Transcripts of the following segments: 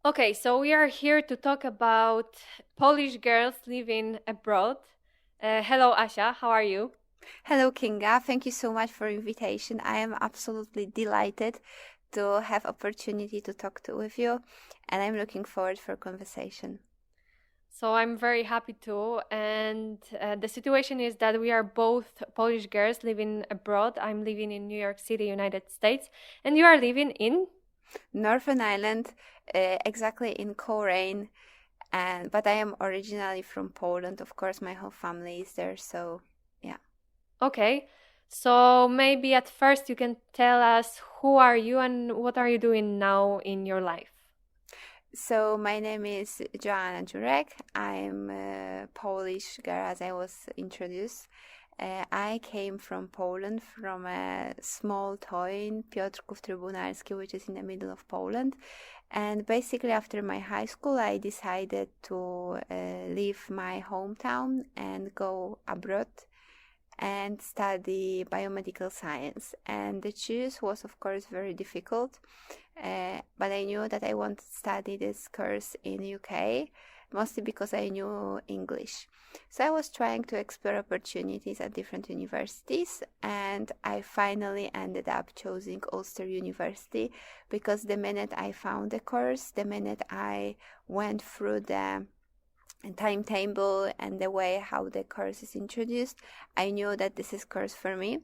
Okay, so we are here to talk about Polish girls living abroad. Hello, Asha. How are you? Hello, Kinga. Thank you so much for invitation. I am absolutely delighted to have opportunity to with you, and I'm looking forward for conversation. So I'm very happy too. And the situation is that we are both Polish girls living abroad. I'm living in New York City, United States, and you are living in. Northern Ireland, exactly in Coleraine, and but I am originally from Poland. Of course, my whole family is there, so yeah. Okay. So maybe at first you can tell us who are you and what are you doing now in your life? So my name is Joanna Jurek. I'm a Polish girl, as I was introduced. I came from Poland, from a small town in Piotrków Trybunalski, which is in the middle of Poland. And basically, after my high school, I decided to leave my hometown and go abroad and study biomedical science. And the choice was, of course, very difficult. But I knew that I wanted to study this course in UK, mostly because I knew English. So I was trying to explore opportunities at different universities, and I finally ended up choosing Ulster University because the minute I found the course, the minute I went through the timetable and the way how the course is introduced, I knew that this is course for me.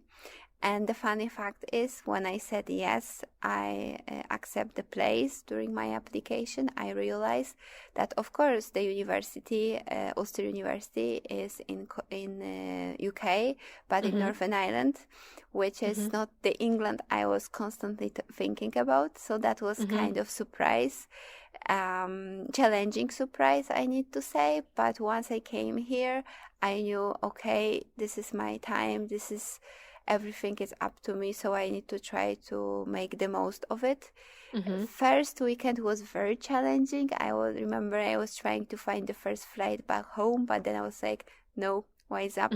And the funny fact is, when I said yes, I accept the place during my application, I realized that, of course, the university, Ulster University, is in UK, but in Mm-hmm. Northern Ireland, which Mm-hmm. is not the England I was constantly thinking about. So that was Mm-hmm. kind of surprise, challenging surprise, I need to say. But once I came here, I knew, okay, this is my time. This is everything is up to me, so I need to try to make the most of it. Mm-hmm. First weekend was very challenging. I will remember I was trying to find the first flight back home, but then I was like, no, wise up.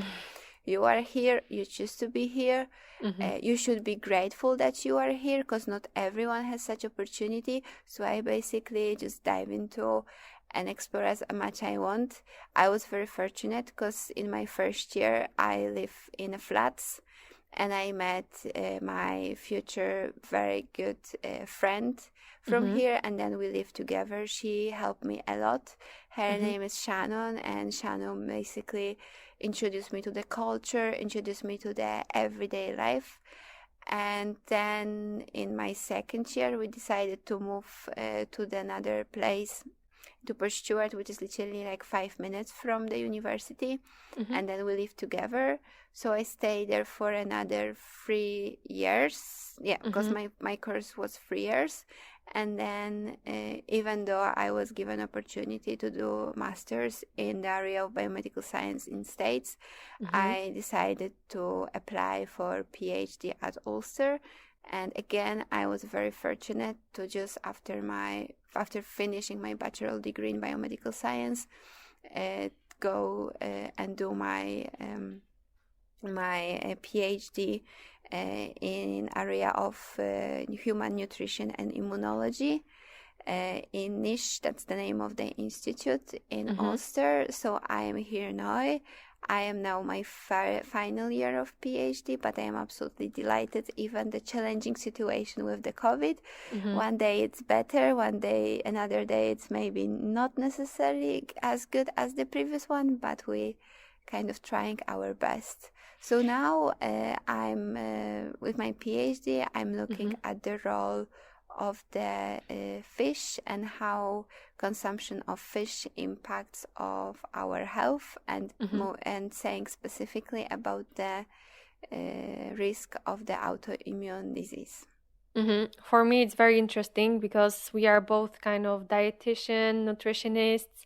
You are here, you choose to be here. Mm-hmm. You should be grateful that you are here because not everyone has such opportunity. So I basically just dive into and explore as much I want. I was very fortunate because in my first year I live in a flats, and I met my future very good friend from Mm-hmm. here, and then we lived together. She helped me a lot. Her Mm-hmm. name is Shannon, and Shannon basically introduced me to the culture, introduced me to the everyday life. And then in my second year, we decided to move to another place, to Port Stewart, which is literally like 5 minutes from the university. Mm-hmm. And then we lived together. So I stayed there for another 3 years. Yeah, because Mm-hmm. my course was 3 years. And then, even though I was given opportunity to do masters in the area of biomedical science in States, Mm-hmm. I decided to apply for PhD at Ulster. And again, I was very fortunate to just after finishing my bachelor degree in biomedical science, uh, go and do my PhD in area of human nutrition and immunology in Niš. That's the name of the institute in Mm-hmm. Ulster. So I am here now. I am now my final year of PhD, but I am absolutely delighted. Even the challenging situation with the COVID, Mm-hmm. one day it's better, another day it's maybe not necessarily as good as the previous one, but we kind of trying our best. So now I'm with my PhD. I'm looking Mm-hmm. at the role of the fish and how consumption of fish impacts of our health, and Mm-hmm. and saying specifically about the risk of the autoimmune disease. Mm-hmm. For me, it's very interesting because we are both kind of dietitian, nutritionists,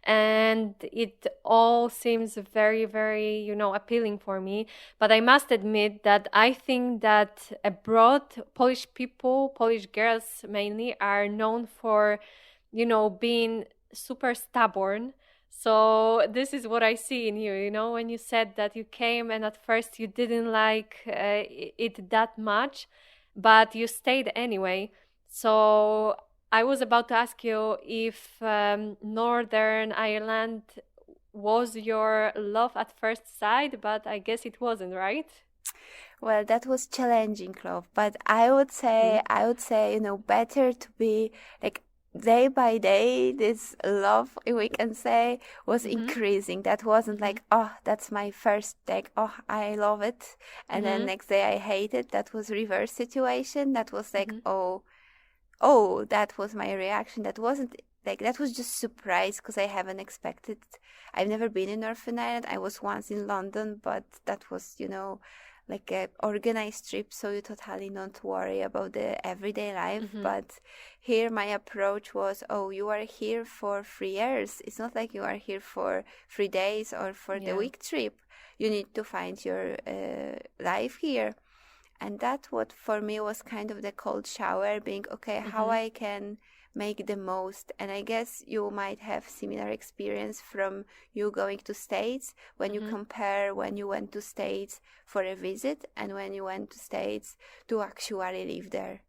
and it all seems very, very, appealing for me. But I must admit that I think that abroad, Polish people, Polish girls mainly, are known for, being super stubborn. So this is what I see in you, when you said that you came and at first you didn't like it that much, but you stayed anyway. So I was about to ask you if Northern Ireland was your love at first sight, but I guess it wasn't, right? Well, that was challenging, love, but Mm-hmm. I would say, better to be like day by day, this love, we can say, was Mm-hmm. increasing. That wasn't Mm-hmm. like, oh, that's my first, like, oh, I love it, and then Mm-hmm. next day I hate it. That was reverse situation. That was like, Mm-hmm. oh, that was my reaction. That wasn't like, that was just surprise because I haven't expected. I've never been in Northern Ireland. I was once in London, but that was, like a organized trip, so you totally not worry about the everyday life. Mm-hmm. But here my approach was, oh, you are here for 3 years. It's not like you are here for 3 days or for the Yeah. week trip. You need to find your life here. And that what for me was kind of the cold shower, being okay, how Mm-hmm. I can make the most. And I guess you might have similar experience from you going to States, when you Mm-hmm. compare when you went to States for a visit and when you went to States to actually live there.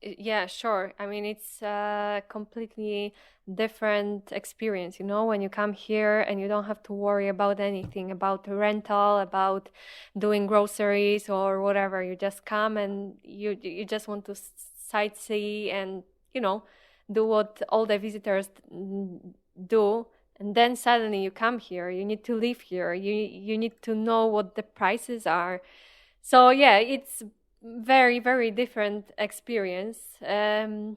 Yeah, sure. I mean, it's a completely different experience, when you come here and you don't have to worry about anything, about the rental, about doing groceries or whatever. You just come and you just want to sightsee and, you know, do what all the visitors do. And then suddenly you come here, you need to live here, you need to know what the prices are. So yeah, it's very, very different experience. And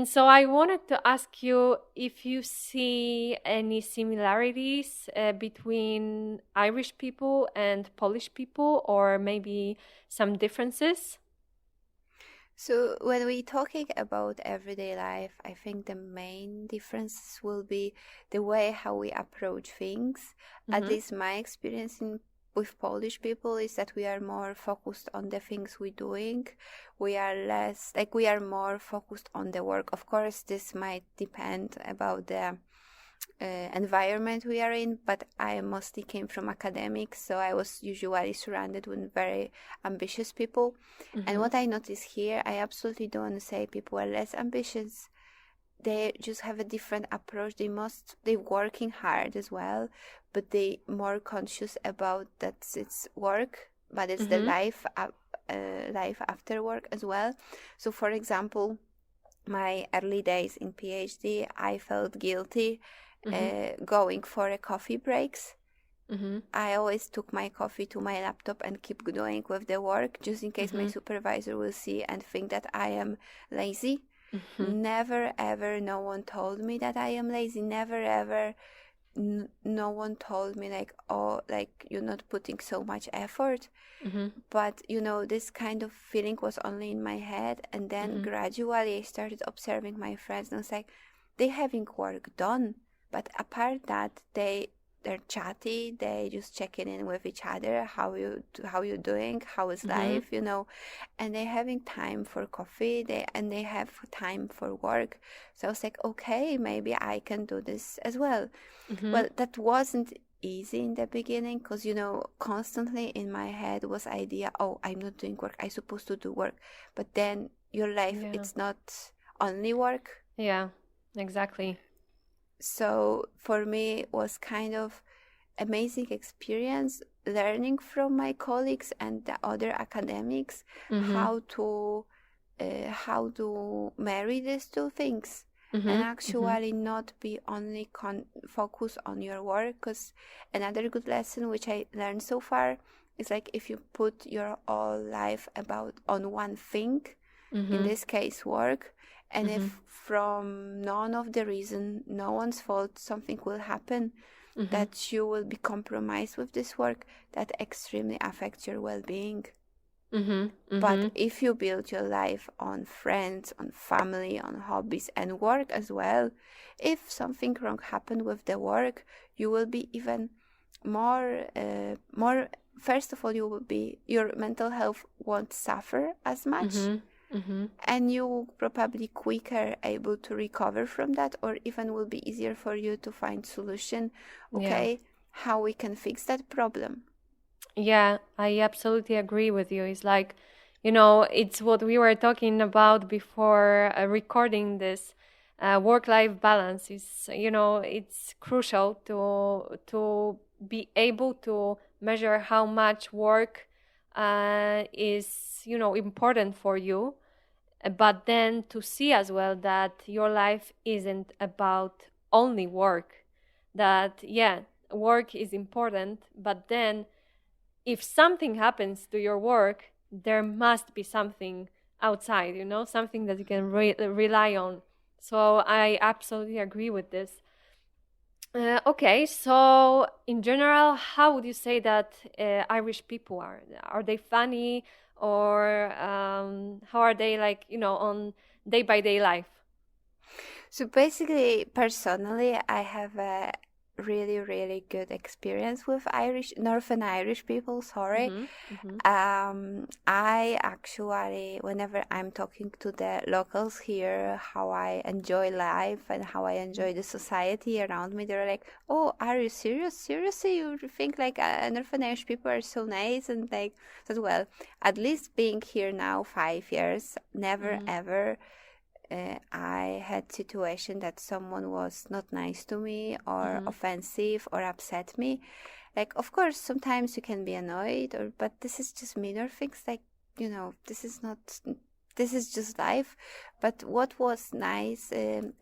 so I wanted to ask you if you see any similarities between Irish people and Polish people, or maybe some differences. So when we're talking about everyday life, I think the main differences will be the way how we approach things. At Mm-hmm. least my experience with Polish people is that we are more focused on the things we're doing. We are less like we are more focused on the work. Of course, this might depend about the environment we are in, but I mostly came from academics, so I was usually surrounded with very ambitious people. And Mm-hmm. what I notice here, I absolutely don't want to say people are less ambitious. They just have a different approach. They're working hard as well, but they more conscious about that it's work, but it's the Mm-hmm. life after work as well. So, for example, my early days in PhD, I felt guilty Mm-hmm. going for a coffee breaks. Mm-hmm. I always took my coffee to my laptop and keep going with the work just in case my Mm-hmm. supervisor will see and think that I am lazy. Mm-hmm. Never ever no one told me that I am lazy. Never ever no one told me like, oh, like you're not putting so much effort. Mm-hmm. But this kind of feeling was only in my head, and then Mm-hmm. gradually I started observing my friends, and I was like, they having work done, but apart that they're chatty, they just checking in with each other, how you doing, how is Mm-hmm. life, and they having time for coffee, they have time for work. So I was like, okay, maybe I can do this as well. Mm-hmm. Well, that wasn't easy in the beginning because constantly in my head was idea, oh, I'm not doing work, I'm supposed to do work. But then your life, Yeah. it's not only work. Yeah. Exactly. So for me it was kind of amazing experience learning from my colleagues and the other academics Mm-hmm. how to marry these two things and Mm-hmm. Mm-hmm. actually not be only focus on your work. Because another good lesson which I learned so far is like, if you put your whole life about on one thing, in Mm-hmm. this case work, and Mm-hmm. if from none of the reason, no one's fault, something will happen, Mm-hmm. that you will be compromised with this work, that extremely affects your well-being. Mm-hmm. But Mm-hmm. if you build your life on friends, on family, on hobbies, and work as well, if something wrong happened with the work, you will be even more. First of all, your mental health won't suffer as much, Mm-hmm. Mm-hmm. and you will probably quicker able to recover from that, or even will be easier for you to find solution. Yeah. Okay, how we can fix that problem. Yeah, I absolutely agree with you. It's like It's what we were talking about before recording this. Work-life balance is, it's crucial to be able to measure how much work is, important for you, but then to see as well that your life isn't about only work. That, yeah, work is important, but then if something happens to your work, there must be something outside, something that you can rely on. So I absolutely agree with this. Okay, so in general, how would you say that Irish people are? Are they funny, or how are they, like, on day by day life? So basically, personally, I have a really, really good experience with Northern Irish people. Sorry. Mm-hmm. Mm-hmm. I actually, whenever I'm talking to the locals here, how I enjoy life and how I enjoy the society around me, they're like, "Oh, are you serious? Seriously, you think like Northern Irish people are so nice?" And like, so well, at least being here now 5 years, never Mm-hmm. ever I had situation that someone was not nice to me or Mm-hmm. offensive or upset me. Like, of course, sometimes you can be annoyed, but this is just minor things. Like, this is not. This is just life. But what was nice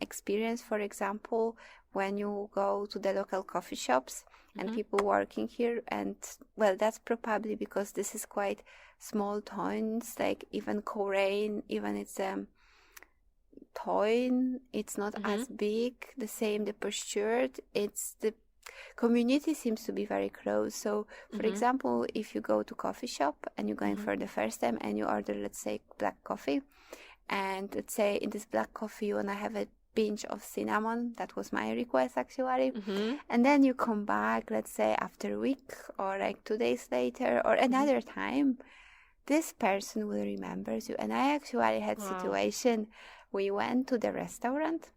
experience, for example, when you go to the local coffee shops and Mm-hmm. people working here, and well, that's probably because this is quite small towns. Like even Coleraine, even it's town, it's not Mm-hmm. as big, the same the pursuit, it's the community seems to be very close. So for Mm-hmm. example, if you go to coffee shop and you're going Mm-hmm. for the first time and you order, let's say, black coffee, and let's say in this black coffee you want to have a pinch of cinnamon, that was my request actually, Mm-hmm. and then you come back, let's say after a week or like 2 days later or Mm-hmm. another time, this person will remember you. And I actually had Wow. situation, we went to the restaurant.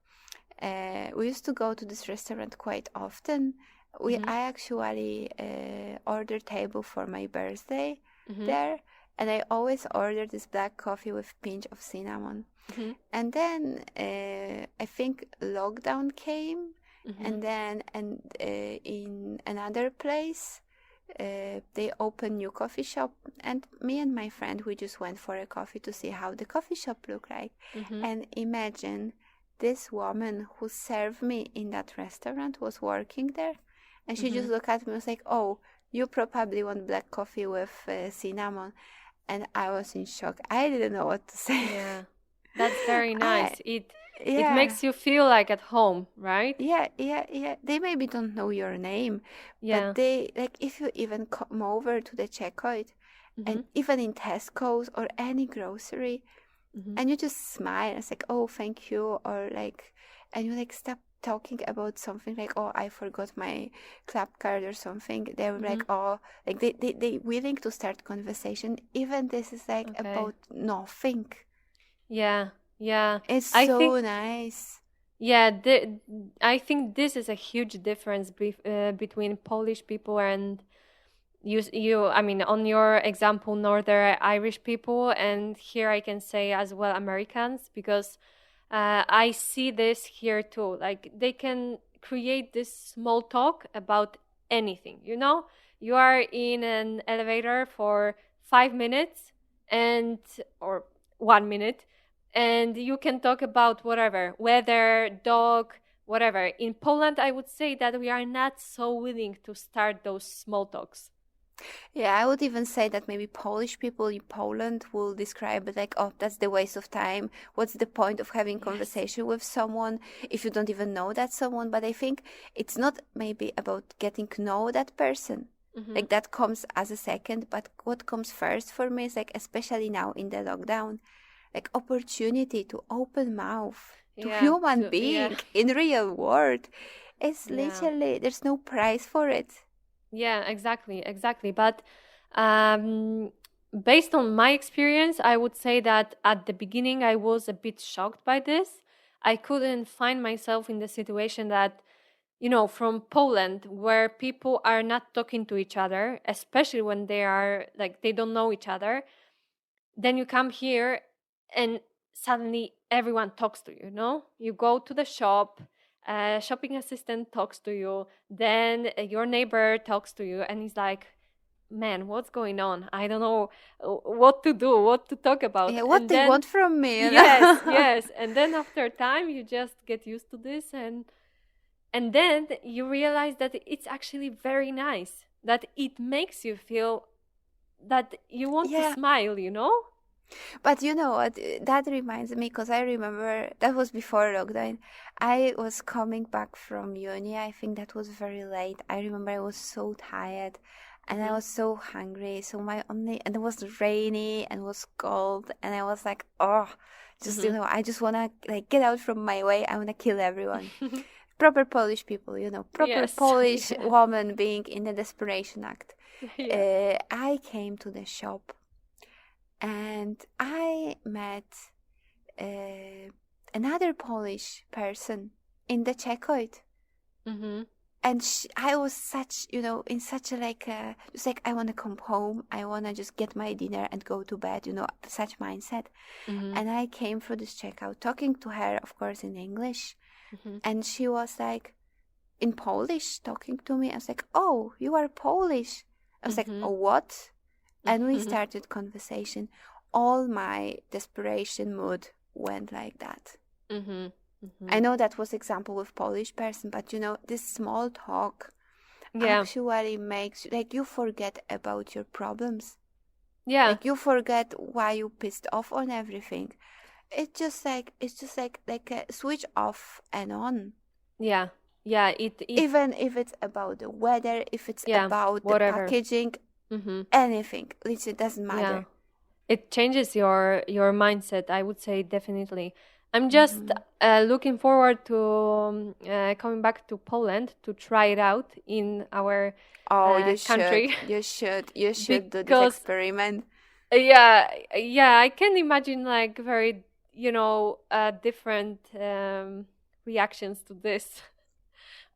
We used to go to this restaurant quite often. Mm-hmm. I actually ordered table for my birthday Mm-hmm. there, and I always order this black coffee with pinch of cinnamon. Mm-hmm. And then I think lockdown came, Mm-hmm. and then in another place they opened new coffee shop, and me and my friend, we just went for a coffee to see how the coffee shop looked like. Mm-hmm. And imagine, this woman who served me in that restaurant was working there, and she Mm-hmm. just looked at me and was like, "Oh, you probably want black coffee with cinnamon." And I was in shock. I didn't know what to say. Yeah, that's very I nice. It Yeah. makes you feel like at home, right? Yeah. They maybe don't know your name, but Yeah. they, like, if you even come over to the checkout, Mm-hmm. and even in Tesco's or any grocery, Mm-hmm. and you just smile, it's like, "Oh, thank you," or like, and you like stop talking about something like, "Oh, I forgot my club card," or something. They were Mm-hmm. like, "Oh," like they willing to start conversation, even this is like Okay. about nothing. Yeah. Yeah. It's I think so nice. Yeah, I think this is a huge difference between Polish people and I mean, on your example, Northern Irish people, and here I can say as well Americans, because I see this here too. Like, they can create this small talk about anything. You are in an elevator for 5 minutes, and or 1 minute, and you can talk about whatever, weather, dog, whatever. In Poland, I would say that we are not so willing to start those small talks. Yeah, I would even say that maybe Polish people in Poland will describe it like, "Oh, that's the waste of time. What's the point of having Yes. conversation with someone if you don't even know that someone?" But I think it's not maybe about getting to know that person. Mm-hmm. Like that comes as a second, but what comes first for me is like, especially now in the lockdown, like opportunity to open mouth to Yeah. human Yeah. being in real world. It's Yeah. literally, there's no price for it. Yeah, exactly, exactly. But um, based on my experience, I would say that at the beginning I was a bit shocked by this. I couldn't find myself in the situation that, from Poland, where people are not talking to each other, especially when they are like they don't know each other. then you come here and suddenly everyone talks to you, you go to the shop, shopping assistant talks to you, then your neighbor talks to you, and he's like, man, what's going on? I don't know what to do, what to talk about. Yeah, what And they then, want from me. yes. And then after time, you just get used to this, and then you realize that it's actually very nice, that it makes you feel that you want to smile, But you know what? That reminds me, because I remember that was before lockdown. I was coming back from uni. I think that was very late. I remember I was so tired and I was so hungry. So and it was rainy and it was cold. And I was like, oh, just, I just want to like get out from my way. I want to kill everyone. Proper Polish people, proper Polish woman being in a desperation act. Yeah. I came to the shop. And I met another Polish person in the checkout. And I was such, in such a just like, I want to come home. I want to just get my dinner and go to bed, such mindset. And I came through this checkout talking to her, of course, in English. And she was like, in Polish, talking to me. I was like, oh, you are Polish. I was like, oh, what? And we started conversation. All my desperation mood went like that. I know that was example with Polish person, but this small talk actually makes you forget about your problems. Yeah. Like you forget why you pissed off on everything. It's just like a switch off and on. Yeah. Yeah. Even if it's about the weather, if it's about whatever. The packaging. Anything, it doesn't matter. Yeah. It changes your mindset, I would say, definitely. I'm just looking forward to coming back to Poland to try it out in our country. You should do this experiment. Yeah, I can imagine like very different reactions to this.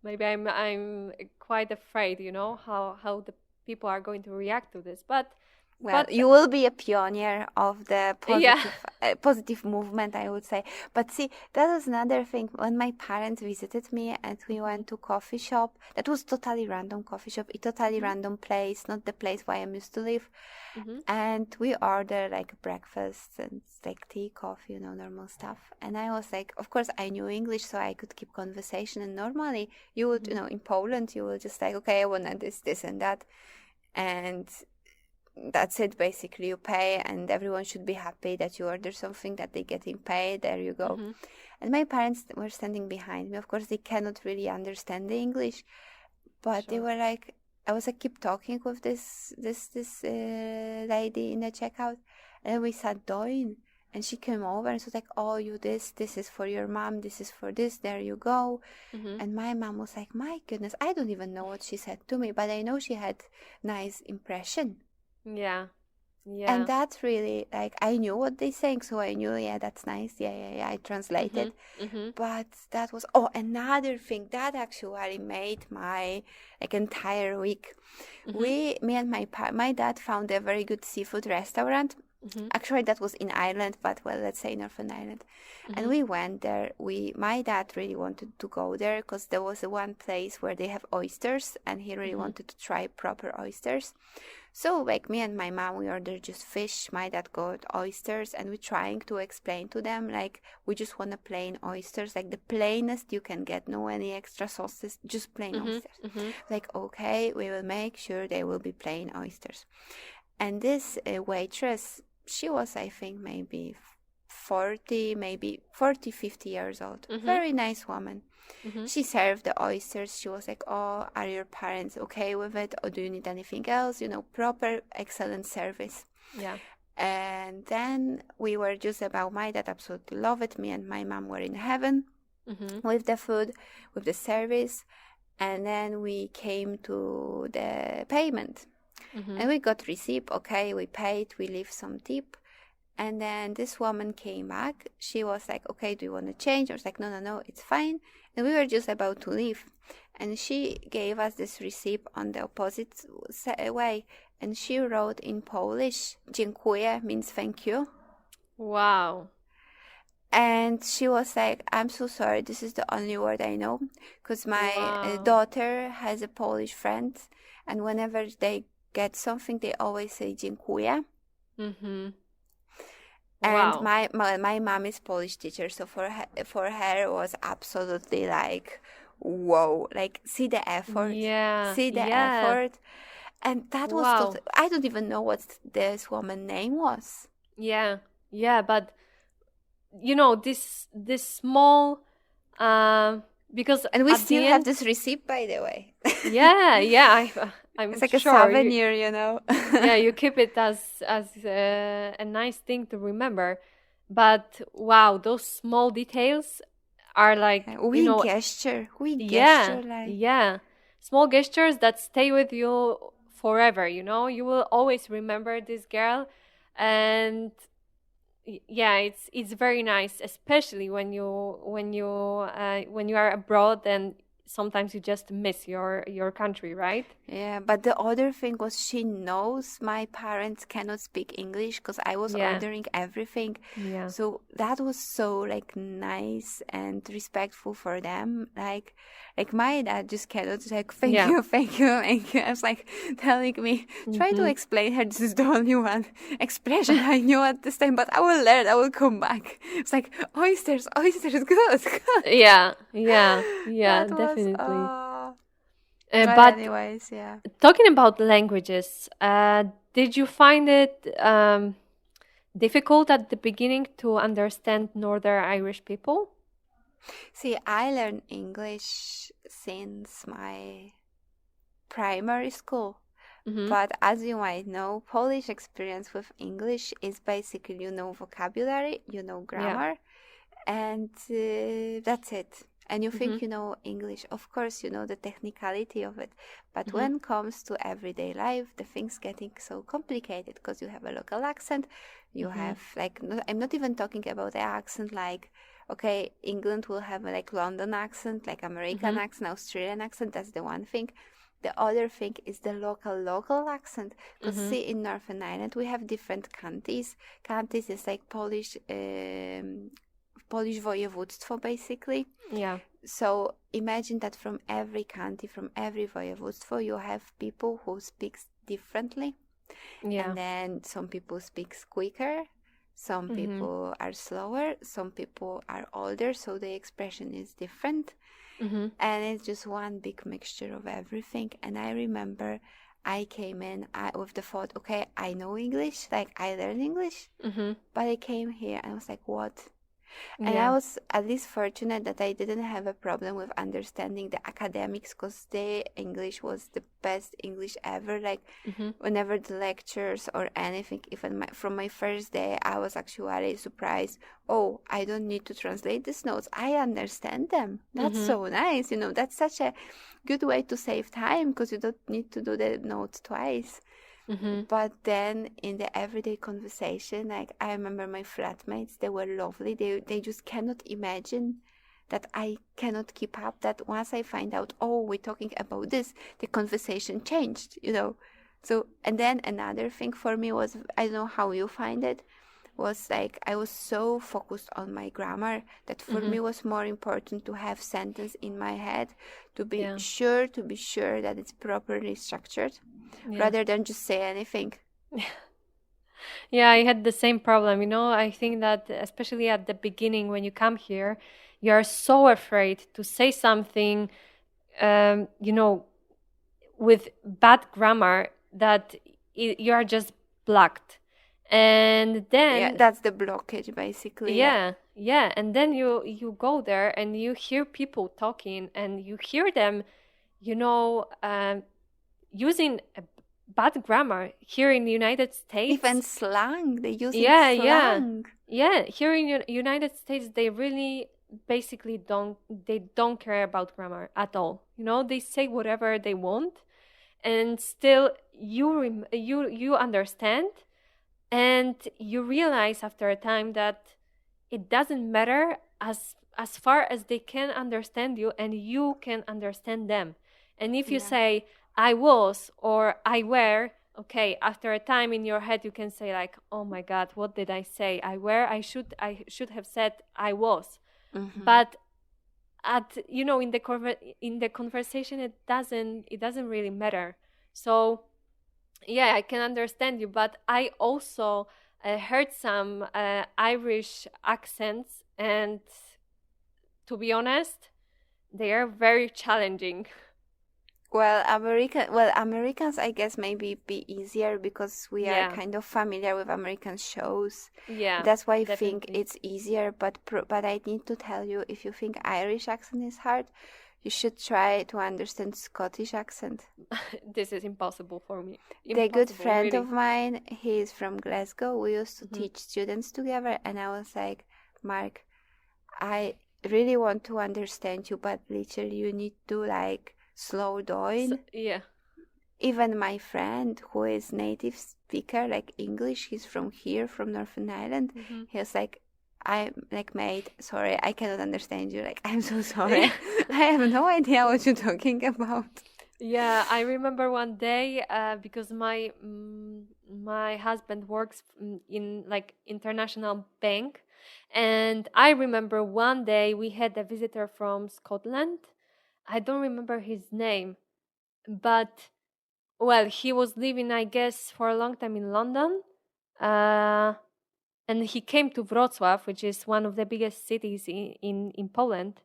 Maybe I'm quite afraid, how the people are going to react to this, but you will be a pioneer of the positive movement, I would say. But see, that was another thing. When my parents visited me and we went to coffee shop, that was totally random coffee shop, a totally random place, not the place where I used to live. And we ordered like breakfast and like tea, coffee, normal stuff. And I was like, of course, I knew English, so I could keep conversation. And normally, you would, in Poland, you will just like, okay, I want this, and that, and that's it. Basically, you pay, and everyone should be happy that you order something, that they getting paid. There you go. And my parents were standing behind me. Of course, they cannot really understand the English, but they were like, I was like, keep talking with this lady in the checkout, and then we sat down, and she came over and she was like, oh, this is for your mom, this is for this, there you go. And my mom was like, my goodness, I don't even know what she said to me, but I know she had nice impression. Yeah. And that's really like, I knew what they saying, so I knew, that's nice. I translated. But that was another thing that actually made my entire week. Me and my dad found a very good seafood restaurant. Actually, that was in Ireland, but let's say Northern Ireland. And we went there. My dad really wanted to go there because there was one place where they have oysters, and he really wanted to try proper oysters. So like me and my mom, we ordered just fish. My dad got oysters, and we're trying to explain to them like, we just want a plain oysters, like the plainest you can get, no any extra sauces, just plain oysters. Like, okay, we will make sure they will be plain oysters. And this waitress, she was, I think, maybe 40, 50 years old. Very nice woman. She served the oysters. She was like, oh, are your parents okay with it? Or do you need anything else? Proper, excellent service. Yeah. And then we were just about, my dad absolutely loved it. Me and my mom were in heaven with the food, with the service. And then we came to the payment. And we got receipt. Okay, we paid, we leave some tip. And then this woman came back. She was like, okay, do you want to change? I was like, no, it's fine. And we were just about to leave. And she gave us this receipt on the opposite way. and she wrote in Polish, dziękuję means thank you. Wow. And she was like, I'm so sorry, this is the only word I know. Because my daughter has a Polish friend, and whenever they get something, they always say dziękuję. Mm-hmm. And Wow. my mom is Polish teacher, so for her it was absolutely like, whoa, like see the effort, Yeah. see the Yeah. effort. And that was Wow. I don't even know what this woman's name was. Yeah. Yeah, but you know, this small because And we at still the have end, this receipt, by the way. yeah, I'm It's like a sure souvenir, you know. yeah, you keep it as a nice thing to remember. But wow, those small details are like, We gesture, yeah, like. yeah, small gestures that stay with you forever. You know, you will always remember this girl, and yeah, it's very nice, especially when you are abroad and sometimes you just miss your country, right? Yeah, but the other thing was she knows my parents cannot speak English because I was Yeah. ordering everything. Yeah. So that was so like nice and respectful for them. Like my dad just cannot like thank Yeah. you, thank you, thank you. I was like telling me, try to explain her this is the only one expression I knew at this time, but I will learn, I will come back. It's like oysters, good, good. Yeah, That was, definitely. but But anyways, yeah. talking about languages, did you find it difficult at the beginning to understand Northern Irish people? See, I learned English since my primary school. Mm-hmm. But as you might know, Polish experience with English is basically you know vocabulary, you know grammar, and that's it. And you think you know English. Of course, you know the technicality of it. But when it comes to everyday life, the things getting so complicated because you have a local accent. You have like, I'm not even talking about the accent like, okay, England will have a like London accent, like American accent, Australian accent. That's the one thing. The other thing is the local accent. Because see, in Northern Ireland, we have different counties. Counties is like Polish województwo, basically. Yeah. So imagine that from every county, from every województwo, you have people who speak differently. Yeah. And then some people speak quicker, some people are slower, some people are older, so the expression is different. And it's just one big mixture of everything. And I remember I came in with the thought, okay, I know English, like I learned English, but I came here and I was like, what? And I was at least fortunate that I didn't have a problem with understanding the academics because the English was the best English ever. Like whenever the lectures or anything, even from my first day, I was actually surprised. Oh, I don't need to translate these notes. I understand them. That's so nice. You know, that's such a good way to save time because you don't need to do the notes twice. But then in the everyday conversation, like I remember my flatmates, they were lovely. They just cannot imagine that I cannot keep up. That once I find out, oh, we're talking about this, the conversation changed, you know. So, and then another thing for me was, I don't know how you find it, was like I was so focused on my grammar that for me was more important to have sentence in my head to be sure that it's properly structured rather than just say anything. Yeah, I had the same problem. You know, I think that especially at the beginning when you come here, you are so afraid to say something, you know, with bad grammar that you are just blocked. And then that's the blockage basically. Yeah. And then you go there and you hear people talking and you hear them, you know, using a bad grammar here in the United States. Even slang, they use slang. Yeah. Here in United States, they really basically don't care about grammar at all. You know, they say whatever they want, and still you understand. And you realize after a time that it doesn't matter as far as they can understand you and you can understand them. And if you say I was or I were, okay, after a time in your head you can say like, oh my God, what did I say? I should have said I was. But at in the conversation it doesn't really matter. So yeah, I can understand you, but I also heard some Irish accents, and to be honest, they are very challenging. Well, Americans, I guess maybe be easier because we are Yeah, kind of familiar with American shows. yeah, That's why I think definitely. it's easier. But I need to tell you, if you think Irish accent is hard, you should try to understand Scottish accent. This is impossible for me. The good Impossible, friend really. of mine, he is from Glasgow. We used to Hmm. teach students together, and I was like, Mark, I really want to understand you, but literally you need to like slow So, down. yeah. Even my friend who is native speaker like English, he's from here, from Northern Ireland. Hmm. He was like, I'm like, mate, sorry, I cannot understand you. Like, I'm so sorry. Yeah. I have no idea what you're talking about. Yeah, I remember one day because my husband works in like international bank, and I remember one day we had a visitor from Scotland. I don't remember his name, but well, he was living, I guess, for a long time in London, uh, and he came to Wrocław, which is one of the biggest cities in Poland.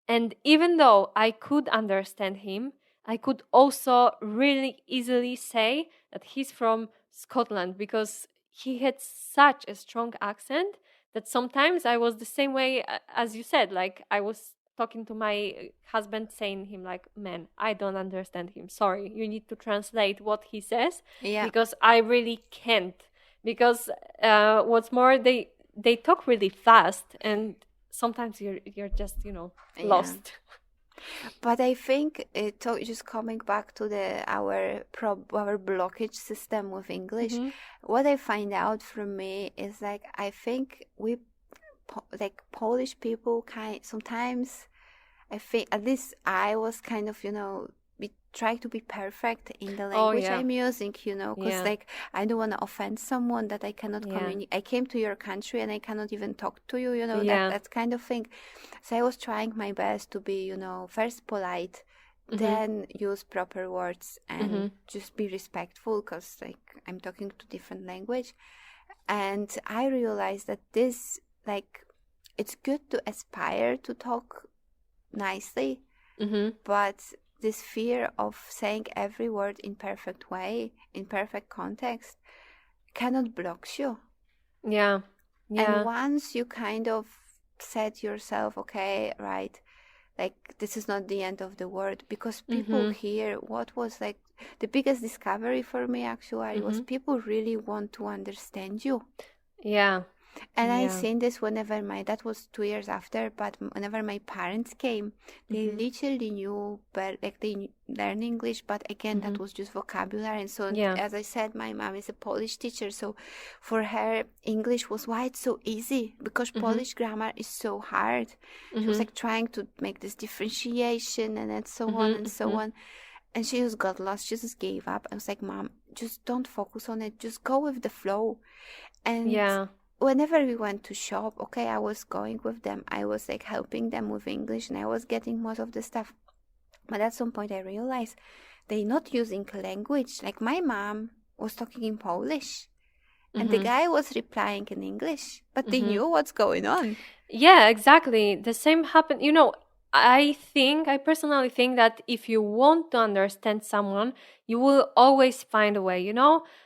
And even though I could understand him, I could also really easily say that he's from Scotland because he had such a strong accent that sometimes I was the same way as you said. Like I was talking to my husband saying him like, man, I don't understand him. Sorry, you need to translate what he says Yeah, because I really can't. Because what's more, they talk really fast, and sometimes you're just yeah. lost. But I think just coming back to our blockage system with English, Hmm. what I find out from me is like I think like Polish people kind sometimes I think at least I was kind of trying to be perfect in the Oh language yeah, I'm using, because yeah, like I don't want to offend someone that I cannot yeah, communicate. I came to your country and I cannot even talk to you, that yeah. that kind of thing. So I was trying my best to be, first polite, Hmm. then use proper words and Hmm. just be respectful because like I'm talking to different language. And I realized that this like it's good to aspire to talk nicely, Hmm. but this fear of saying every word in perfect way, in perfect context, cannot block you. Yeah, And yeah. once you kind of said yourself, okay, right, like this is not the end of the world, because people Hmm. here, what was like the biggest discovery for me actually was Hmm. people really want to understand you. Yeah, And I yeah. seen this whenever that was 2 years after, but whenever my parents came, they Hmm. literally knew, but like learn English, but again, Hmm. that was just vocabulary. And so, Yeah. as I said, my mom is a Polish teacher, so for her, English was why it's so easy because Hmm. Polish grammar is so hard. She was Hmm. like trying to make this differentiation and then so on Hmm. and so Hmm. on. And she just got lost. She just gave up. I was like, Mom, just don't focus on it. Just go with the flow. And Yeah. whenever we went to shop, okay, I was going with them. I was like helping them with English and I was getting most of the stuff. But at some point I realized they're not using language. Like my mom was talking in Polish and the Hmm. guy was replying in English, but they Hmm. knew what's going on. Yeah, exactly. The same happened. I personally think that if you want to understand someone, you will always find a way.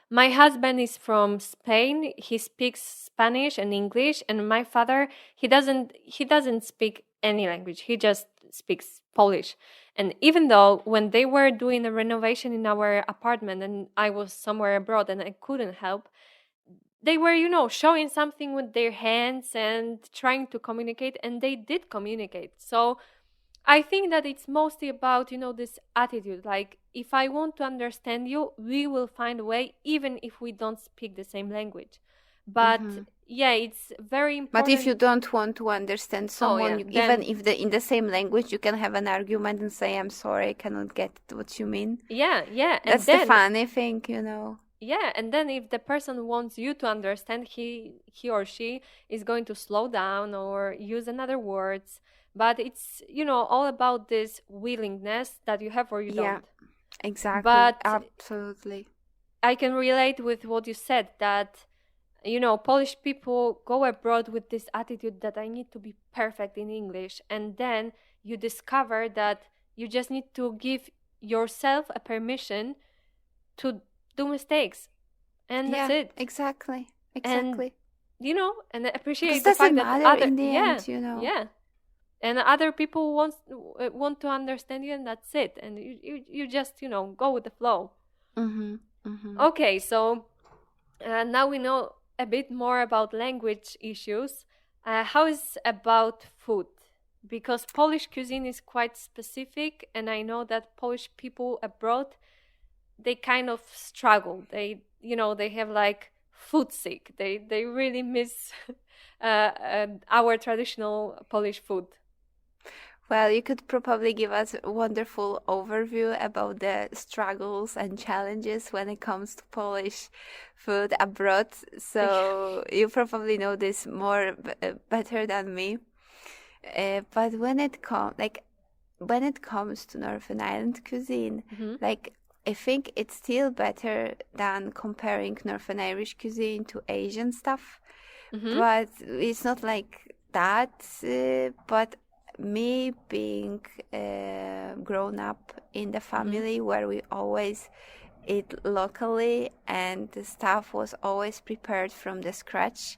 My husband is from Spain. He speaks Spanish and English, and my father, he doesn't speak any language. He just speaks Polish. And even though when they were doing a renovation in our apartment and I was somewhere abroad and I couldn't help, they were showing something with their hands and trying to communicate, and they did communicate. So I think that it's mostly about this attitude, like if I want to understand you, we will find a way even if we don't speak the same language. But Mm-hmm. yeah, it's very But if you important. don't want to understand Oh someone, yeah, even then if in the same language, you can have an argument and say, "I'm sorry, I cannot get what you mean." yeah, and That's the then funny thing, you know. yeah, and then if the person wants you to understand, he or she is going to slow down or use another words. But it's, all about this willingness that you have or you Yeah, don't. exactly. But Absolutely. I can relate with what you said, that Polish people go abroad with this attitude that I need to be perfect in English, and then you discover that you just need to give yourself a permission to do mistakes, and that's Yeah, it. exactly. And Exactly. and Because appreciate the fact doesn't that matter other in the yeah, end, you know. yeah, and other people want to understand you, and that's it. And you just go with the flow. Mm-hmm. Mm-hmm. Okay, so now we know a bit more about language issues. How is about food? Because Polish cuisine is quite specific, and I know that Polish people abroad, they kind of struggle. They have like food sick. They really miss our traditional Polish food. Well, you could probably give us a wonderful overview about the struggles and challenges when it comes to Polish food abroad. So you probably know this more better than me. But when it comes to Northern Ireland cuisine, Mm-hmm. like I think it's still better than comparing Northern Irish cuisine to Asian stuff. Mm-hmm. But it's not like that. But me being grown up in the Mm-hmm. family where we always eat locally and the stuff was always prepared from the scratch.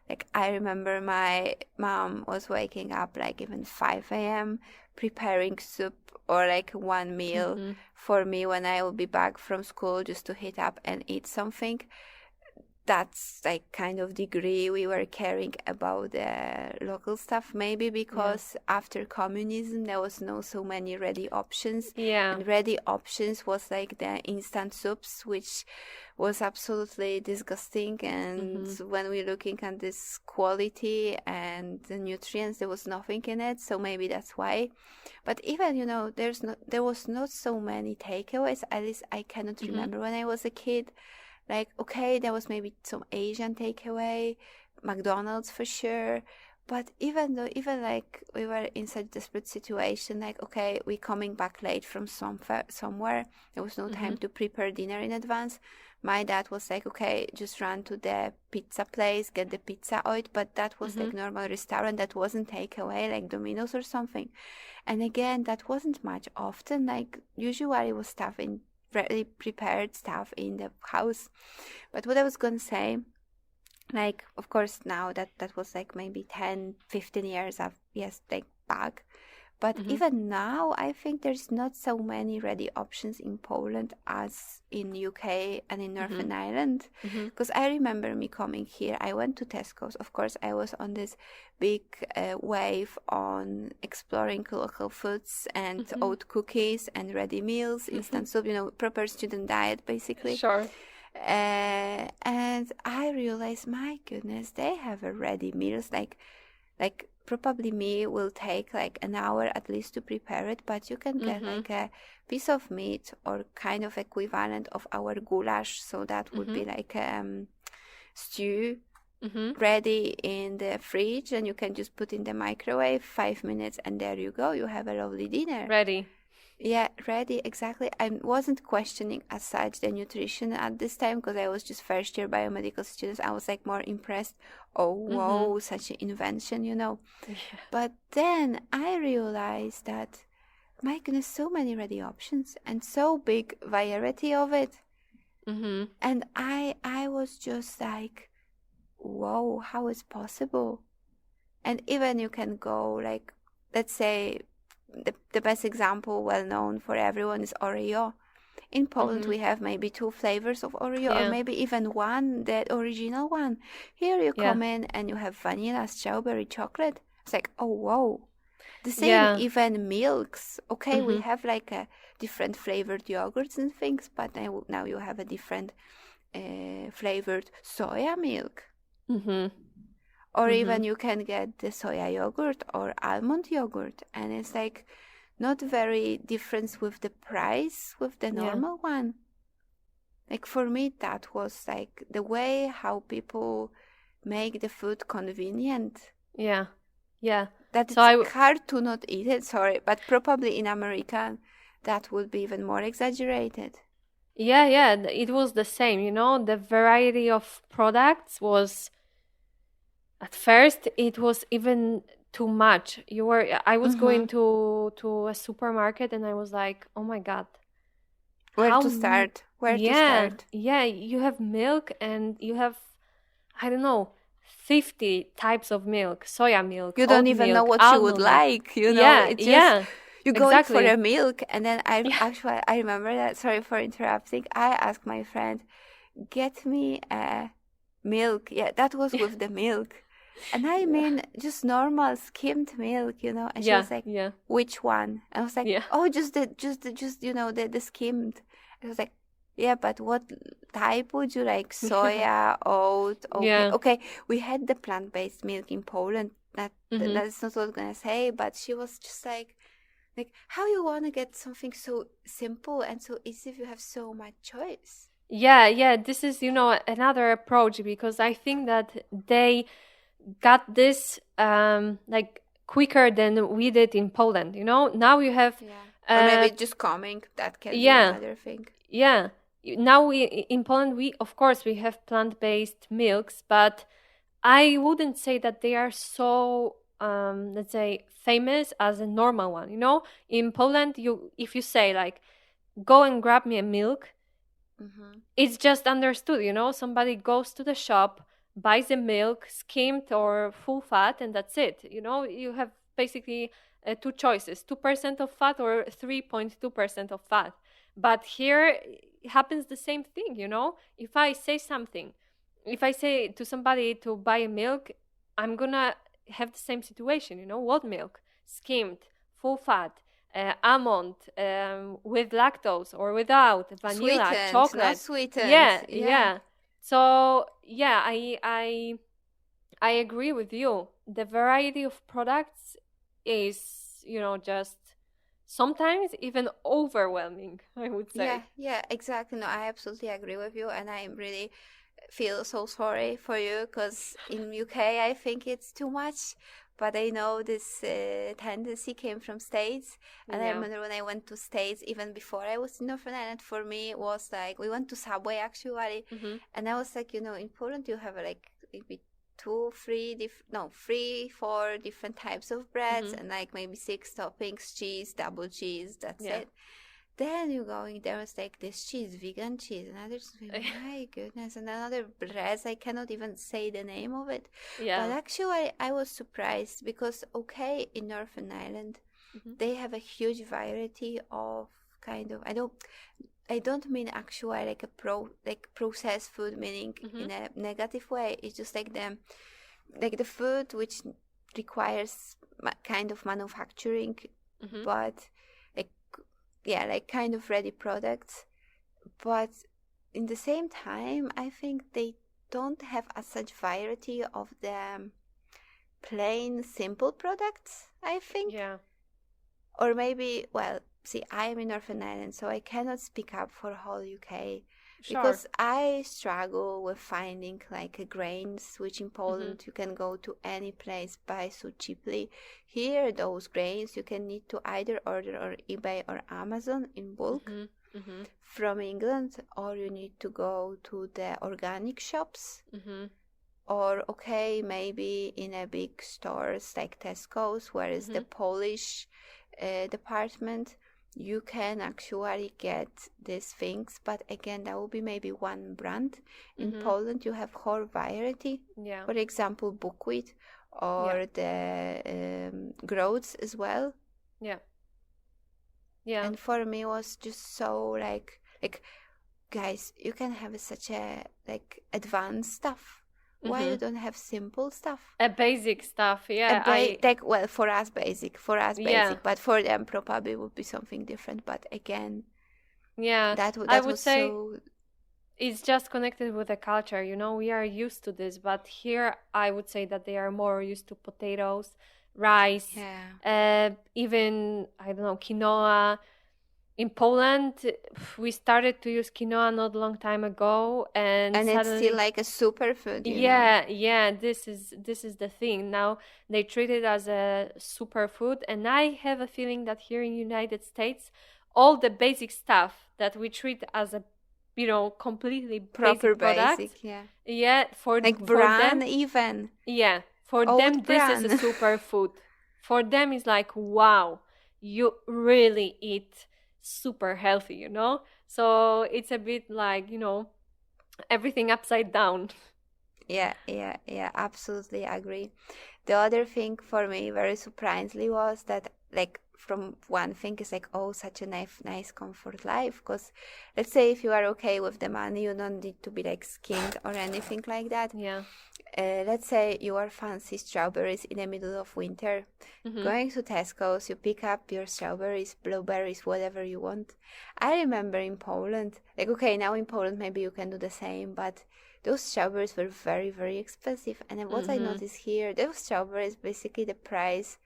Like I remember my mom was waking up like even 5 a.m. preparing soup or like one meal Mm-hmm. for me when I will be back from school just to heat up and eat something. That's like kind of degree we were caring about the local stuff, maybe Yeah. because after communism there was no so many ready options, Yeah. and ready options was like the instant soups, which was absolutely disgusting. And Mm-hmm. when we're looking at this quality and the nutrients, there was nothing in it, so maybe that's why. But even there was not so many takeaways, at least I cannot Mm-hmm. remember when I was a kid. Like, okay, there was maybe some Asian takeaway, McDonald's for sure. But even like we were in such desperate situation, like, okay, we coming back late from somewhere. There was no Mm-hmm. time to prepare dinner in advance. My dad was like, okay, just run to the pizza place, get the pizza out. But that was Mm-hmm. like normal restaurant. That wasn't takeaway, like Domino's or something. And again, that wasn't much often. Like usually it was stuff in ready prepared stuff in the house. But what I was gonna say, like of course now that was like maybe 10, 15 years of yes like back. But Mm-hmm. even now, I think there's not so many ready options in Poland as in UK and in Mm-hmm. Northern Ireland. Mm-hmm. Because I remember me coming here, I went to Tesco's. Of course, I was on this big wave on exploring local foods and Mm-hmm. oat cookies and ready meals, instant soup, proper student diet basically. Sure. And I realized, my goodness, they have a ready meals like probably me will take like an hour at least to prepare it, but you can get Mm-hmm. like a piece of meat or kind of equivalent of our goulash, so that would be Mm-hmm. like stew Mm-hmm. ready in the fridge, and you can just put in the microwave 5 minutes and there you go, you have a lovely dinner. Ready. Yeah, ready, exactly. I wasn't questioning as such the nutrition at this time because I was just first year biomedical student. I was like more impressed. Oh, whoa, such an invention, Yeah. But then I realized that, my goodness, so many ready options and so big variety of it. Mm-hmm. And I was just like, whoa, how is possible? And even you can go like, let's say, the best example, well known for everyone, is Oreo. In Poland, Mm-hmm. we have maybe 2 flavors of Oreo, or Yeah. maybe even one, the original one. Here you Yeah. come in and you have vanilla, strawberry, chocolate. It's like, oh, whoa. The same, Yeah. even milks. Okay, we Mm-hmm. have like a different flavored yogurts and things, but now you have a different flavored soya milk. Mhm. Or even Mhm. you can get the soya yogurt or almond yogurt, and it's like not very difference with the price with the Yeah. normal one. Like for me, that was like the way how people make the food convenient. Yeah. Yeah. That So it's hard to not eat it, sorry, but probably in America that would be even more exaggerated. yeah, it was the same, you know, the variety of products was at first it was even too much. I was going Mm-hmm. to a supermarket and I was like, "Oh my God. Where How to start? Where to yeah, start? yeah, you have milk and you have I don't know, 50 types of milk, soya milk, You don't oat even know milk, what you would almond milk." like, you know? Yeah, It just yeah. you going for a Exactly. milk, and then I Yeah. actually I remember that. Sorry for interrupting. I asked my friend, "Get me a milk." Yeah, that was with the milk, and I Yeah. mean just normal skimmed milk, you know. And she Yeah, was like, yeah. "Which one?" And I was like, Yeah. "Oh, just you know the skimmed." I was like, "Yeah, but what type would you like? Yeah. Soya, oat? Okay, Yeah. okay." We had the plant-based milk in Poland. Mhm. That's not what I was gonna say, but she was just like how you wanna get something so simple and so easy if you have so much choice. Yeah, this is, you know, another approach because I think that they got this like quicker than we did in Poland, you know? Now you have Yeah. Or uh maybe just coming, that can be yeah, another thing. yeah. Now we in Poland we of course we have plant-based milks, but I wouldn't say that they are so let's say famous as a normal one, you know? In Poland you if you say like go and grab me a milk, Mm-hmm. it's just understood, you know, somebody goes to the shop, buys the milk, skimmed or full fat, and that's it. You know, you have basically two choices, 2% of fat or 3.2% of fat. But here it happens the same thing, you know. If I say something, if I say to somebody to buy a milk, I'm gonna have the same situation, you know, what milk? Skimmed, full fat, almond, with lactose or without, vanilla, Sweetened, not chocolate. sweetened. Yeah, Yeah. yeah. So yeah, I agree with you. The variety of products is, you know, just sometimes even overwhelming, I would Yeah, say. yeah, exactly. No, I absolutely agree with you, and I really feel so sorry for you because in UK I think it's too much, but I know this tendency came from States, and I Yeah. remember when I went to States even before I was in Northern Ireland. For me, it was like we went to Subway actually, Mhm. and I was like, you know, in Poland you have like maybe two, three, no, three, four different types of breads, Mhm. and like maybe six toppings, cheese, double cheese. That's Yeah. it. Then you going there was like this cheese, vegan cheese, another my goodness, and another bread. I cannot even say the name of it. But Yeah. actually I was surprised because okay, in Northern Ireland Mhm. they have a huge variety of kind of I don't mean actually like like processed food meaning Mhm. in a negative way. It's just like the food which requires kind of manufacturing, Mhm. but like yeah, like kind of ready products. But in the same time, I think they don't have a such variety of the plain simple products, I think. Yeah. Or maybe, well, see, I am in Northern Ireland, so I cannot speak up for whole UK Sure. because I struggle with finding like grains, which in Mhm. Poland you can go to any place buy so cheaply. Here, those grains you can need to either order on eBay or Amazon in bulk Mhm. Mhm. from England, or you need to go to the organic shops, Mhm. or okay, maybe in a big stores like Tesco's, where is the Mhm. Polish department, you can actually get these things. But again, that will be maybe one brand. In Mhm. Poland, you have whole variety. Yeah. For example, buckwheat Yeah. or the groats as well. Yeah. Yeah. And for me, it was just so like guys, you can have such a like advanced stuff. Why you Mhm. don't have simple stuff? A basic stuff. A Yeah, I like well for us yeah. basic, but for them probably would be something different. But again, Yeah. I that would was say so it's just connected with the culture, we are used to this, but here I would say that they are more used to potatoes, rice, Yeah. even, I don't know, quinoa. In Poland, we started to use quinoa not a long time ago, and And it's still suddenly, like a superfood, yeah, this is the thing. Now they treat it as a superfood, and I have a feeling that here in United States, all the basic stuff that we treat as a, completely Proper basic product, basic, yeah. yeah, Like for bran them, even. yeah, for them Oat this is a bran. superfood. For them it's like, wow, you really eat super healthy. So it's a bit like, everything upside down. Yeah, absolutely agree. The other thing for me very surprisingly was that, like, from one thing is like, oh, such a nice comfort life. Because let's say if you are okay with the money, you don't need to be like skinned or anything like that. Yeah. Let's say you are fancy strawberries in the middle of winter. Mm-hmm. Going to Tesco's, you pick up your strawberries, blueberries, whatever you want. I remember in Poland, like, okay, now in Poland maybe you can do the same, but those strawberries were very, very expensive. And then what I Mm-hmm. noticed here, those strawberries, basically the price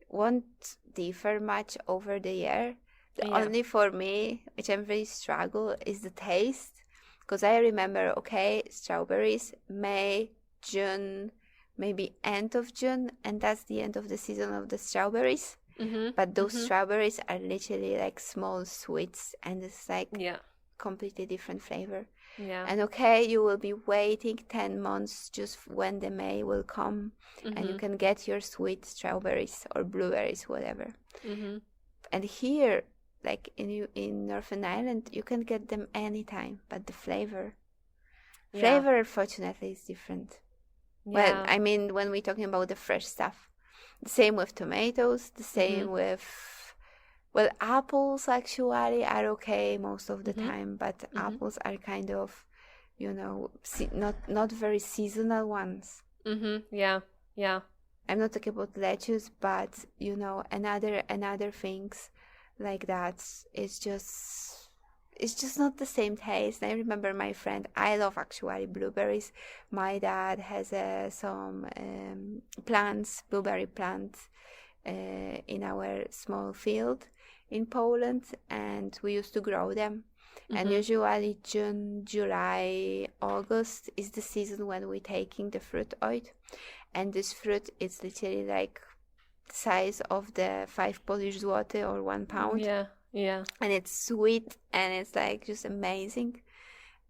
won't differ much over the year. The Yeah. only for me, which I'm very struggle, is the taste. Because I remember, okay, strawberries, May, June, maybe end of June, and that's the end of the season of the strawberries. Mm-hmm. But those Mm-hmm. strawberries are literally like small sweets, and it's like Yeah. completely different flavor. Yeah. And okay, you will be waiting 10 months just when the May will come, and you Mm-hmm. can get your sweet strawberries or blueberries, whatever. Mm-hmm. And here, like in Northern Ireland, you can get them anytime, but the flavor, Yeah. fortunately, is different. Well, Yeah. I mean, when we're talking about the fresh stuff, the same with tomatoes, the same Mm-hmm. with, well, apples actually are okay most of the Mm-hmm. time, but Mm-hmm. apples are kind of, not very seasonal ones. Mm-hmm. Yeah. Yeah. I'm not talking about lettuce, but another things like that. It's just not the same taste. I remember my friend. I love actually blueberries. My dad has some plants, blueberry plants, in our small field in Poland, and we used to grow them. And Mm-hmm. usually June, July, August is the season when we're taking the fruit out. And this fruit is literally like the size of the 5 Polish zloty or 1 pound. Yeah. Yeah. And it's sweet and it's like just amazing.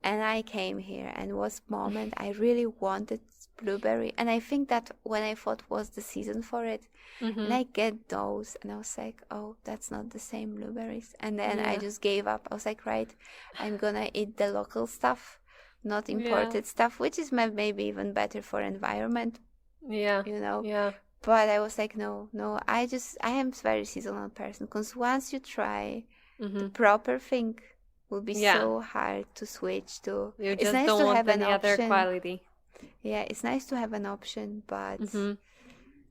And I came here and was moment I really wanted blueberry. And I think that when I thought was the season for it, Mm-hmm. and I get those and I was like, oh, that's not the same blueberries. And then I Yeah. just gave up. I was like, right, I'm gonna eat the local stuff, not Yeah. imported stuff, which is maybe even better for environment, Yeah. Yeah. But I was like, no, I am a very seasonal person, because once you try the Mm-hmm. proper thing, will be Yeah. so hard to switch to. You It's just nice don't to want have an any other option. quality. Yeah, it's nice to have an option, but Mm-hmm.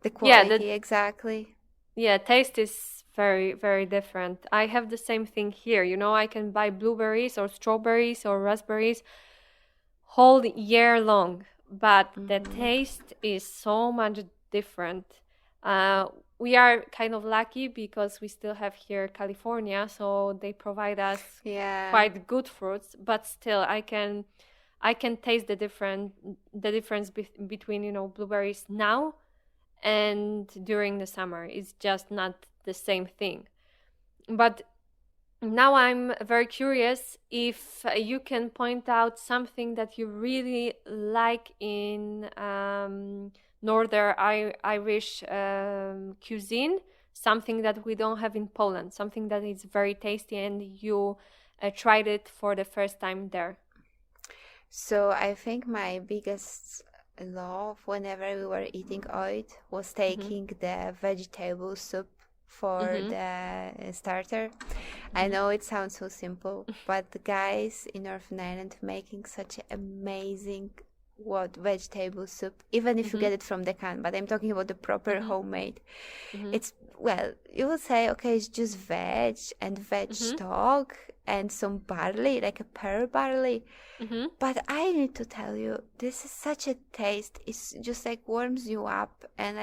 the Yeah, quality, exactly. Yeah, taste is very, very different. I have the same thing here. I can buy blueberries or strawberries or raspberries whole year long, but the Mhm. taste is so much different. We are kind of lucky because we still have here California, so they provide us Yeah. quite good fruits, but still I can taste the difference between blueberries now and during the summer. It's just not the same thing. But now I'm very curious if you can point out something that you really like in Northern Irish cuisine, something that we don't have in Poland, something that is very tasty and you tried it for the first time there. So I think my biggest love whenever we were eating out was taking the vegetable soup for Mhm. the starter. I know it sounds so simple, but the guys in Northern Ireland making such amazing what vegetable soup, even if you get it from the can, but I'm talking about the proper homemade. It's, well, you will say, okay, it's just veg and veg stock and some barley, like a pearl barley. But I need to tell you, this is such a taste. It's just like warms you up and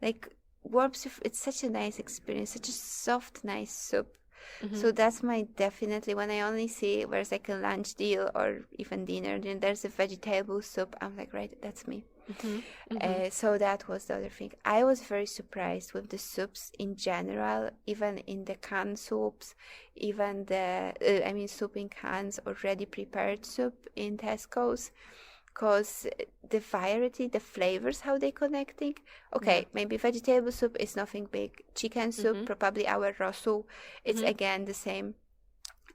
like warms you. It's such a nice experience, such a soft, nice soup. So that's my definitely, when I only see where's like a lunch deal or even dinner, then there's a vegetable soup, I'm like, right, that's me. So that was the other thing. I was very surprised with the soups in general, even in the canned soups, even the, soup in cans or ready prepared soup in Tesco's. Because the variety, the flavors, how they connecting. Okay, maybe vegetable soup is nothing big. Chicken soup, probably our rasu, it's again the same.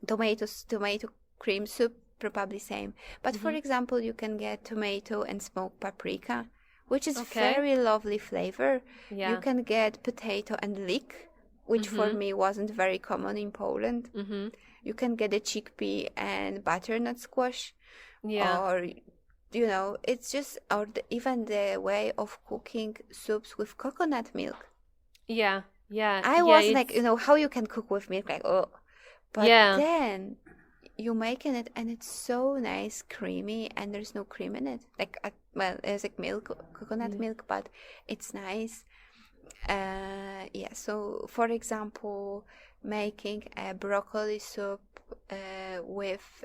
Tomato cream soup, probably same. But for example, you can get tomato and smoked paprika, which is very lovely flavor. You can get potato and leek, which for me wasn't very common in Poland. You can get a chickpea and butternut squash. Or it's just, or even the way of cooking soups with coconut milk. I was like, how you can cook with milk, like, oh. But then you making it and it's so nice, creamy, and there's no cream in it. Like, there's like milk, coconut milk, but it's nice. So for example, making a broccoli soup with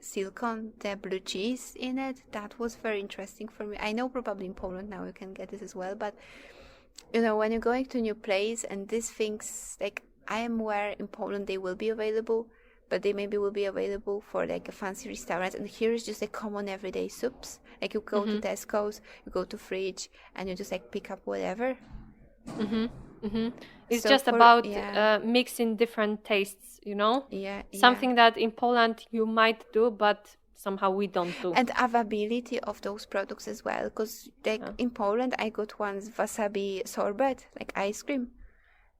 silicone, the blue cheese in it, that was very interesting for me. I know probably in Poland now you can get this as well, but when you're going to a new place and these things, like, I am aware in Poland they will be available, but they maybe will be available for like a fancy restaurant, and here is just a common everyday soups. Like, you go to Tesco's, you go to fridge, and you just like pick up whatever. It's so just about mixing different tastes, something that in Poland you might do, but somehow we don't do. And availability of those products as well, because like in Poland I got once wasabi sorbet, like ice cream,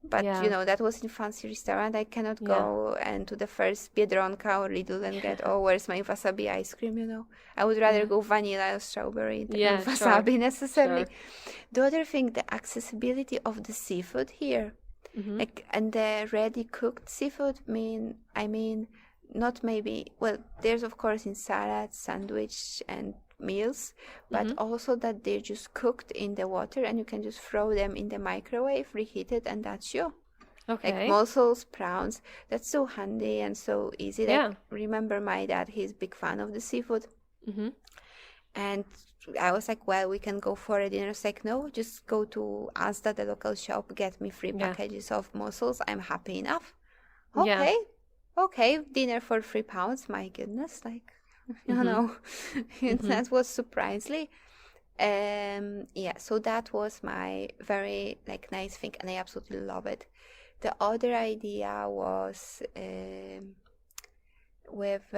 but that was in fancy restaurant. I cannot go and to the first Biedronka or Lidl and get, where's my wasabi ice cream, I would rather go vanilla or strawberry than wasabi necessarily. The other thing, the accessibility of the seafood here, like, and the ready cooked seafood, not maybe, well, there's of course in salads, sandwich and meals, but also that they're just cooked in the water and you can just throw them in the microwave, reheat it, and that's you. Like mussels, prawns, that's so handy and so easy. Like, remember my dad, he's a big fan of the seafood. And I was like, well, we can go for a dinner. It's like, no, just go to Asda, the local shop, get me 3 packages of mussels. I'm happy enough. Okay, dinner for £3. My goodness, like, that was surprisingly. So that was my very like nice thing, and I absolutely love it. The other idea was with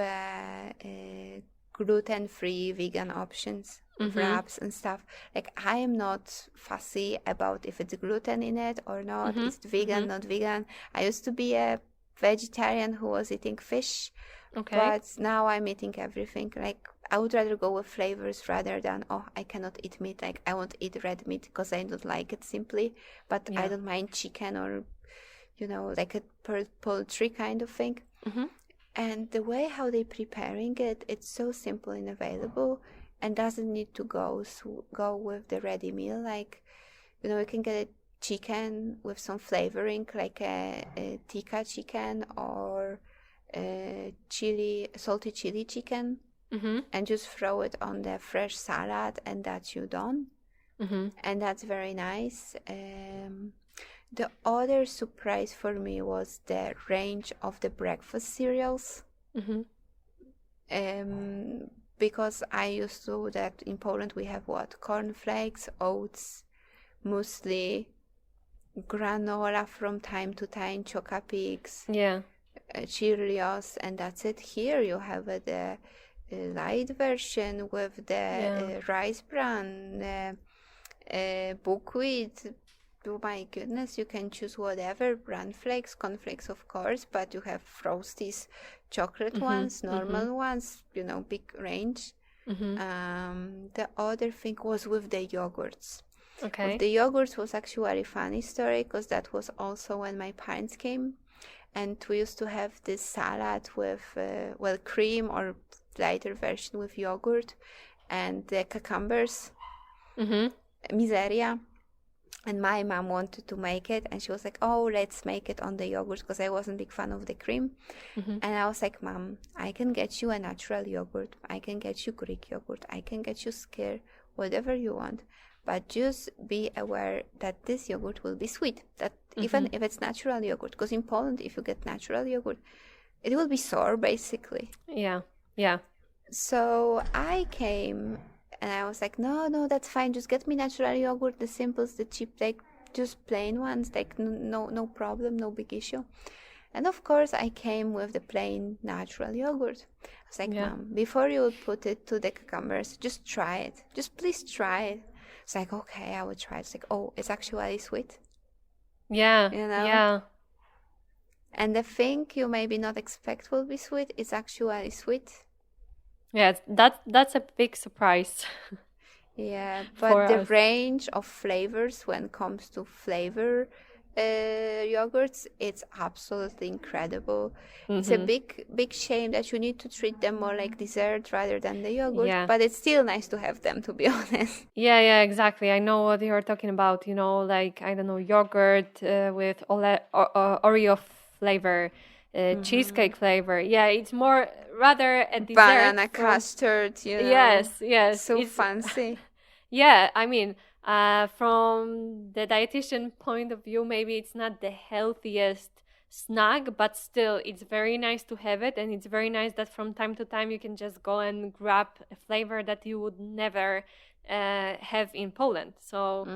gluten-free vegan options, wraps and stuff. Like, I am not fussy about if it's gluten in it or not. It's vegan, not vegan. I used to be a vegetarian who was eating fish, but now I'm eating everything. Like, I would rather go with flavors rather than, I cannot eat meat. Like, I won't eat red meat because I don't like it simply, but I don't mind chicken or like a poultry kind of thing. And the way how they preparing it, it's so simple and available and doesn't need to go with the ready meal. Like, you can get a chicken with some flavoring, like a tikka chicken or a salty chili chicken, and just throw it on the fresh salad, and that's you done. And that's very nice. The other surprise for me was the range of the breakfast cereals. Because I used to that in Poland we have cornflakes, oats, muesli, granola from time to time, Chocapics, Cheerios, and that's it. Here you have the light version with the rice bran, buckwheat. Oh my goodness, you can choose whatever, bran flakes, cornflakes of course, but you have Frosties, chocolate ones, normal ones, big range. The other thing was with the yogurts. With Okay. the yogurts was actually a funny story because that was also when my parents came, and we used to have this salad with cream or lighter version with yogurt and the cucumbers, Mm-hmm. miseria. And my mom wanted to make it, and she was like, "Oh, let's make it on the yogurt," because I wasn't a big fan of the cream. Mm-hmm. And I was like, "Mom, I can get you a natural yogurt. I can get you Greek yogurt. I can get you skyr, whatever you want. But just be aware that this yogurt will be sweet. That even if it's natural yogurt, because in Poland, if you get natural yogurt, it will be sour, basically." Yeah. Yeah. So I came and I was like, no, that's fine. Just get me natural yogurt, the simplest, the cheap, like just plain ones, like no problem, no big issue. And of course, I came with the plain natural yogurt. I was like, Yeah. Mom, before you put it to the cucumbers, just try it. Just please try it. It's like, okay, I will try it. It's like, oh, it's actually sweet, Yeah. you know? Yeah. And the thing you maybe not expect will be sweet is actually sweet. Yeah. That's a big surprise Yeah, for but the us. range of flavors when it comes to flavor yogurts, it's absolutely incredible. It's a big shame that you need to treat them more like dessert rather than the yogurt, Yeah. but it's still nice to have them, to be honest. Yeah, yeah, exactly. I know what you're talking about. Like, I don't know, yogurt with Oreo flavor, cheesecake flavor. Yeah, it's more rather a dessert Banana from. custard, Yes, yes. so It's fancy. yeah, I mean, from the dietitian point of view, maybe it's not the healthiest snack, but still, it's very nice to have it, and it's very nice that from time to time you can just go and grab a flavor that you would never have in Poland. So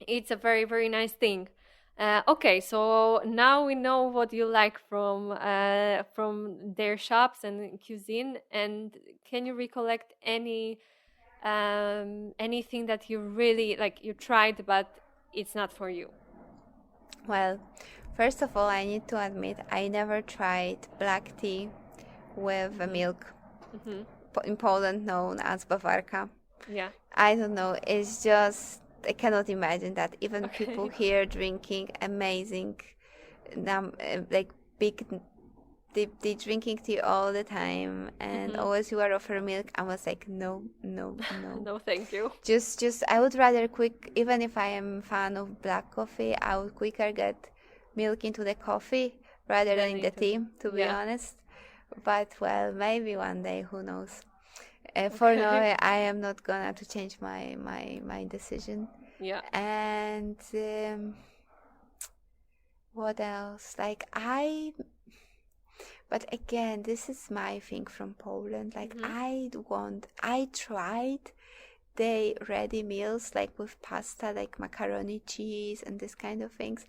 it's a very, very nice thing. Okay, so now we know what you like from their shops and cuisine. And can you recollect anything that you really like you tried but it's not for you? Well, first of all, I need to admit I never tried black tea with milk, in Poland known as Bawarka. Yeah. I don't know. It's just I cannot imagine that even people Okay. here drinking amazing, like big, they drinking tea all the time, and always you are offer milk. I was like, no. No, thank you. Just I would rather quick. Even if I am fan of black coffee, I would quicker get milk into the coffee rather than in the tea. To be honest, but well, maybe one day, who knows. For now, Okay. I am not gonna to change my decision. Yeah. And what else? But again, this is my thing from Poland. Like I tried the ready meals like with pasta, like macaroni, cheese, and this kind of things.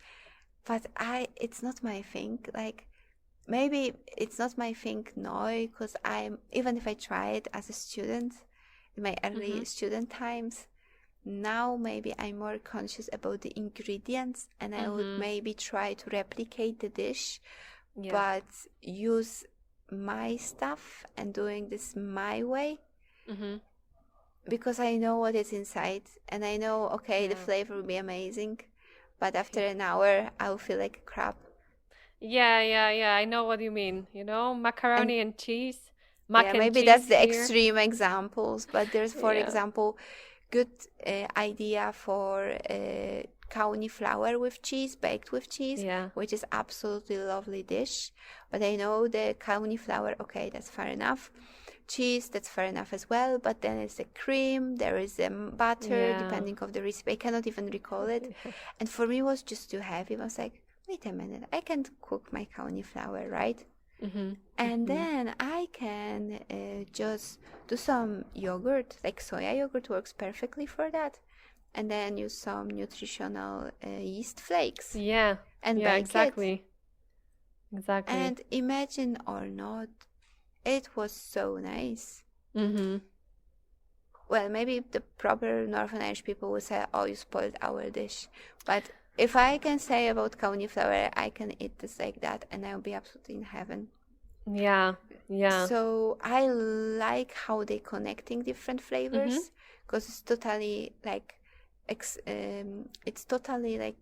But it's not my thing. Like maybe it's not my thing now because even if I tried as a student in my early student times, now maybe I'm more conscious about the ingredients and I would maybe try to replicate the dish, but use my stuff and doing this my way because I know what is inside and I know, okay, the flavor will be amazing, but after an hour I will feel like crap. Yeah. I know what you mean. Macaroni and cheese, mac and Maybe cheese that's the here. extreme examples, but there's, for example, good idea for kauni flour with cheese, baked with cheese, which is absolutely lovely dish. But I know the kauni flour, okay, that's fair enough. Cheese, that's fair enough as well. But then it's the cream, there is butter, depending of the recipe. I cannot even recall it. And for me, it was just too heavy. I was like, wait a minute, I can cook my kauni flour, right? And then I can just do some yogurt, like soya yogurt works perfectly for that. And then use some nutritional yeast flakes. Yeah. And Yeah, bake exactly. it. Exactly. And imagine or not, it was so nice. Well, maybe the proper Northern Irish people would say, oh, you spoiled our dish. But if I can say about kauni flour, I can eat this like that and I'll be absolutely in heaven. Yeah. Yeah. So I like how they connecting different Mm-hmm. flavors because it's totally like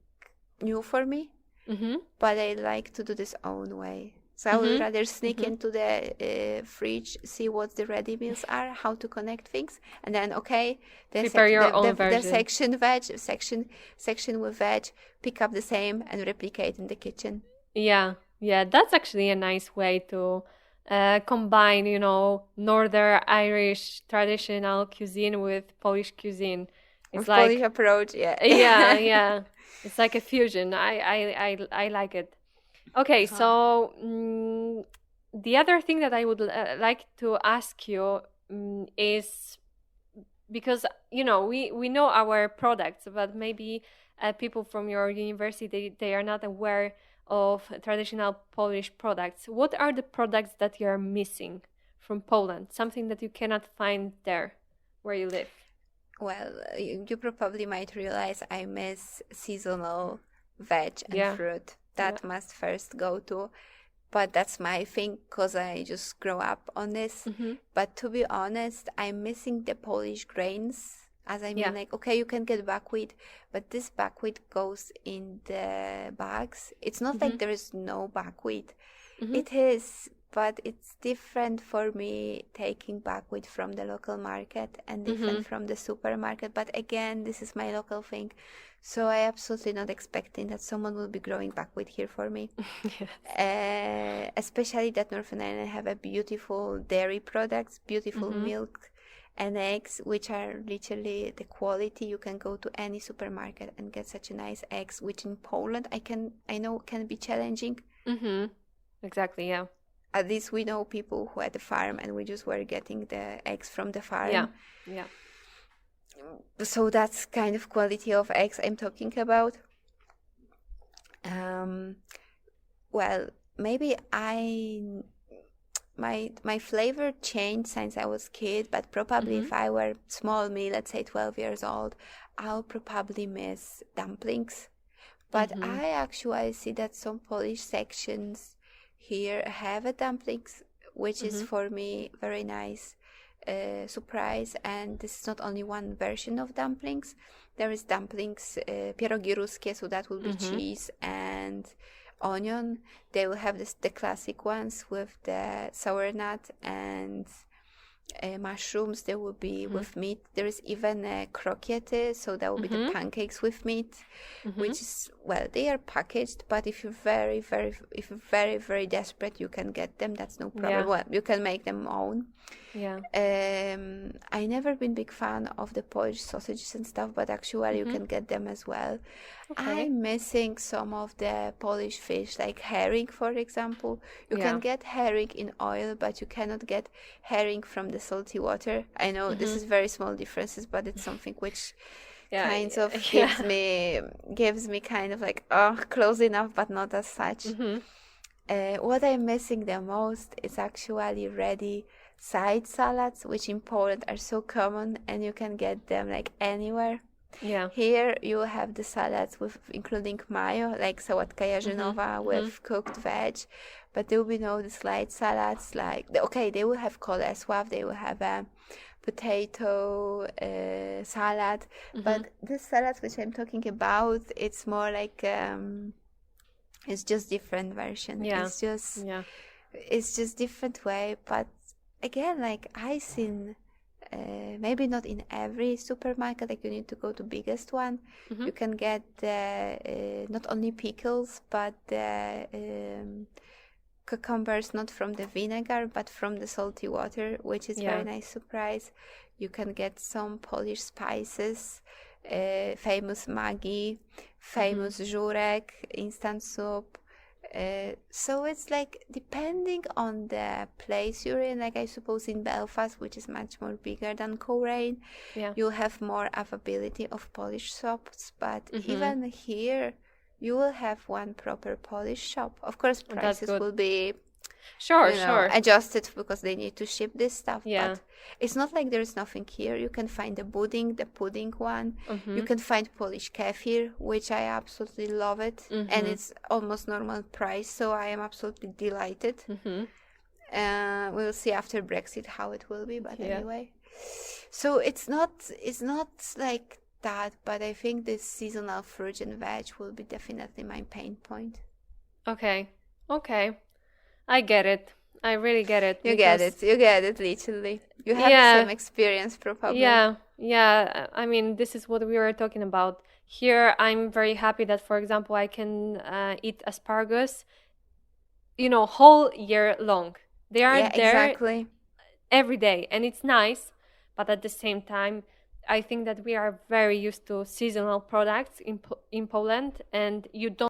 new for me, Mm-hmm. but I like to do this own way. So I would Mm-hmm. rather sneak Mm-hmm. into the fridge, see what the ready meals are, how to connect things, and then okay, Prepare your own the version. section with veg, pick up the same and replicate in the kitchen. Yeah. Yeah. That's actually a nice way to combine, Northern Irish traditional cuisine with Polish cuisine. It's With Polish like, approach, yeah. yeah, yeah. It's like a fusion. I like it. Okay, Uh-huh. so the other thing that I would like to ask you is because we know our products, but maybe people from your university they are not aware of traditional Polish products. What are the products that you are missing from Poland? Something that you cannot find there where you live. Well, you probably might realize I miss seasonal veg and Yeah, fruit. yeah. That must first go to. But that's my thing because I just grow up on this. Mm-hmm. But to be honest, I'm missing the Polish grains. As I Yeah. mean, like, okay, you can get buckwheat, but this buckwheat goes in the bags. It's not Mm-hmm. like there is no buckwheat. Mm-hmm. It is, but it's different for me taking buckwheat from the local market and Mm-hmm. different from the supermarket. But again, this is my local thing. So I absolutely not expecting that someone will be growing buckwheat here for me. Yes. Especially that Northern Ireland have a beautiful dairy products, beautiful Mm-hmm. milk and eggs, which are literally the quality. You can go to any supermarket and get such a nice eggs, which in Poland I know can be challenging. Mm-hmm. Exactly, yeah. At least we know people who had a farm and we just were getting the eggs from the Yeah. farm. Yeah. So that's kind of quality of eggs I'm talking about. Um, well, maybe my flavor changed since I was kid, but probably Mm-hmm. if I were small me, let's say 12 years old, I'll probably miss dumplings. But Mm-hmm. I actually see that some Polish sections here have a dumplings, which is Mm-hmm. for me very nice surprise. And this is not only one version of dumplings. There is dumplings, pierogi ruskie, so that will be Mm-hmm. cheese and onion. They will have the classic ones with the sour nut and mushrooms. There will be Mm-hmm. with meat. There is even a croquette, so that will be the Mm-hmm. pancakes with meat, Mm-hmm. which is, well, they are packaged, but if you're if you're very desperate, you can get them. That's no problem. Yeah. Well, you can make them own. Yeah. I never been big fan of the Polish sausages and stuff, but actually you Mm-hmm. can get them as well. Okay. I'm missing some of the Polish fish, like herring, for example. You Yeah. can get herring in oil, but you cannot get herring from the salty water. I know this Mm-hmm. is very small differences, but it's something which Yeah. kind of Yeah. gives me kind of like, oh, close enough, but not as such. Mm-hmm. What I'm missing the most is actually ready side salads, which in Poland are so common and you can get them like anywhere. Yeah. Here you have the salads with including mayo, like sałatka jarzynowa Mm-hmm. with cooked veg, but there will be no the slide salads. Like okay, they will have kolesław, they will have a potato salad, Mm-hmm. but this salad which I'm talking about, it's more like it's just different version. Yeah. Yeah. It's just different way, but again, like I seen maybe not in every supermarket, like you need to go to biggest one. Mm-hmm. You can get not only pickles but the cucumbers, not from the vinegar but from the salty water, which is Yeah. very nice surprise. You can get some Polish spices, famous Maggi, famous żurek, instant soup. So it's like depending on the place you're in, like I suppose in Belfast, which is much more bigger than Coleraine, Yeah. you'll have more availability of Polish shops, but Mhm. even here you will have one proper Polish shop. Of course, That's prices good. will be Sure, sure. adjusted because they need to ship this stuff. Yeah. But it's not like there's nothing here. You can find the pudding one. Mhm. You can find Polish kefir, which I absolutely love it, and Mhm. it's almost normal price. So I am absolutely delighted. Mhm. We'll see after Brexit how it will be, but Yeah. anyway. So it's not like that, but I think this seasonal fruit and veg will be definitely my pain point. Okay. Okay. I get it. I really get it You get because it. You get it, literally. You have the yeah, same experience, probably. yeah. I mean, this is what we were talking about. Here, I'm very happy that, for example, I can eat asparagus, whole year long. They are Yeah, there exactly. every day, and it's nice, but at the same time, I think that we are very used to seasonal products in Poland, and you don't